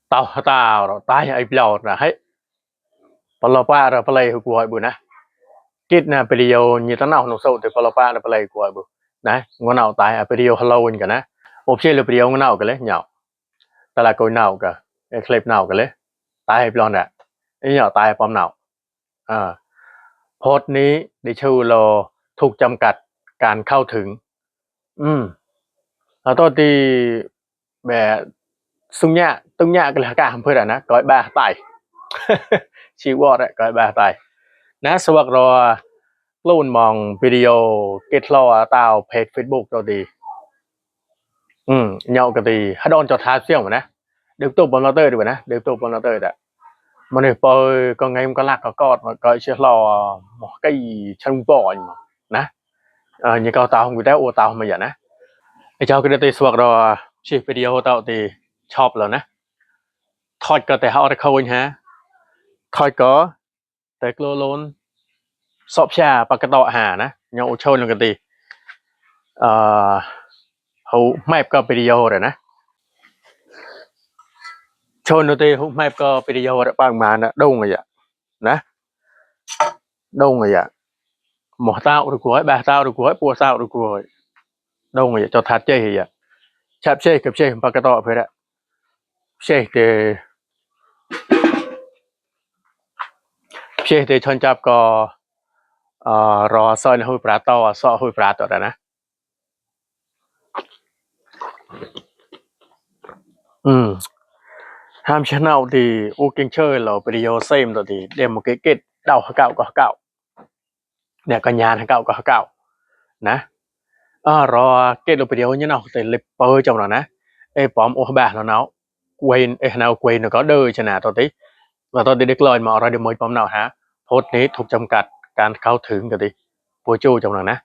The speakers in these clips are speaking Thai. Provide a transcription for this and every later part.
tao tai ai bèo là hết palapa là palai của ai bữa nè kết nè video như thế nào nó sâu thì palapa là palai của ai bữa nè ngon nào tai video Halloween cả nè option là video ngon nào cái lấy nhạo ta là coi nào cả clip nào cái lấy tai ai bèo nèไอ้เหยาตายปอมหนาวอ่าโพสต์นี้ดิชูโลถูกจำกัดการเข้าถึงอืมแล้วตัวที่แบบตุ้งยะก็เลยกล้าทำเพื่อนนะก้อยบ้าตายชีวอดอะก้อยบ้าตายนะสวัสดีรอลุ่นมองวิดีโอเก็ตลอตาวเพจ Facebook ตัวดีเหยาก็ดีให้โดนจอดท้าเสี่ยงนะเดี๋ยวตัวบอลเราเตอร์ดีกว่านะเดี๋ยวตัวบอลเราเตอร์อะมันเนี่ยพอก็ไงมันก็ลักก็กอดมันก็เชื่อรอหมอcái chân bò mà nè như cao tao người ta ô tao mà vậy nèไอ้เจ้าก็ได้สวัสดิ์รอชีวิดีโอตาวที่ชอบแล้วนะทอดก็แต่เขาเอาเข้าเองฮะทอดก็แต่กลัวล้นสอบชาปากกระต่อหานะยังอุชนกันตีเอ่อเขาไม่ก็วิดีโอเลยนะชนตีเขาไม่ก็วิดีโอบางมานะđông rồi vậyนะđông rồi vậy một tao được cuối ba tao được cuối bùa tao được cuối đông rồi vậy cho thật chơi vậy chạp chơiกับchơiปากกระต่อเพื่อนอะchơiชนจับก็รอซอยหุยปลาต่อซอหุยปลาต่อนะห้ามชนะดีโอเก่งเชยเราไปดิโอเซมตัวดีเดมเกตเดาเก่าก็เก่าเนี่ยกัญญาเก่าก็เก่านะรอเกตเราไปดิโอเนี่ยเนาะแต่ลิปเปอร์trong đóนะไอ้ปอมโอ้บ้าแล้วเนาะกวนไอ้นาควนก็เดินชนะตัวที่và tôi đi declare mà ra được mới pom nào hả postนี้ถูกจำกัดการเข้าถึงกันดิปูจูtrong đóนะ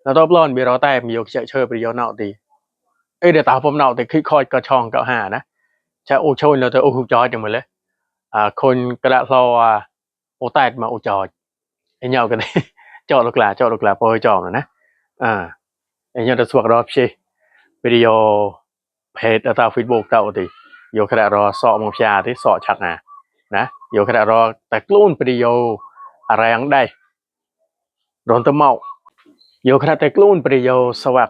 แล้วตัวปล้อนมีรอแต่มียกเชื่อไปดิโอเนาะดีเอ้เดี๋ยวตาผมเนาะแต่คือคอยกระช่องเก่าหานะจะโอชนเราจะโอหุจอยจังหมดเลยคนกระโลโอตายมาโอจอยไอ้เงากันนี่จอดลูกหลาพอจอมนะไอ้เงาจะสวกรอบชีวิดีโอเพจตาฟิตบุ๊กเต่าตีโยกระรอสอบมงชาที่สอชักนะโยกระรอแต่กลุ่นวิดีโออะไรอย่างใดโดนตัวเมาโยกระแต่กลุ่นวิดีโอสวัก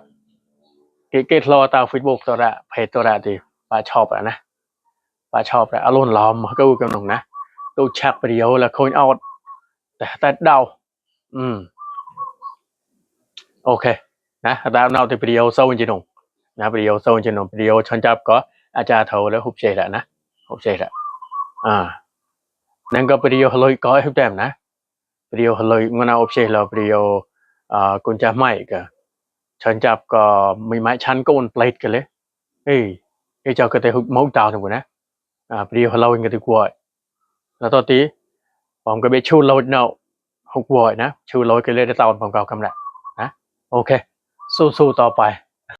เกตรอตาฟิตบุ๊กตัวละเพจตัวละตีป้าชอบอะนะป้าชอบแล้วอารมณ์ล้อมก็กำลังนะตัวชักวิดีโอแล้วคนเอาแต่เดาโอเคนะดาวนาที่วิดีโอโซ่จริงนะวิดีโอโซ่จริงวิดีโอฉันจับก็อาจารย์โทรแล้วหุบเฉยแหละนะหุบเฉยแหละนั่นก็วิดีโอเลยก็ให้เต็มนะวิดีโอเลยมันเอาหุบเฉยแล้ววิดีโอกุญแจไม้ก็ฉันจับก็มีไม้ชั้นก็วนเพลทกันเลยเฮ้ยเจ้าก็แต่หุบม้วนตาวทั้งหมดนะวิดีโอเราเองก็ถือว่าแล้วตอนที่ผมก็ไปชูโหลดเนาะหุบบ่อยนะชูโหลดกันเลยได้ตอนผมเก่าคำแหละนะโอเคสู้ๆต่อไป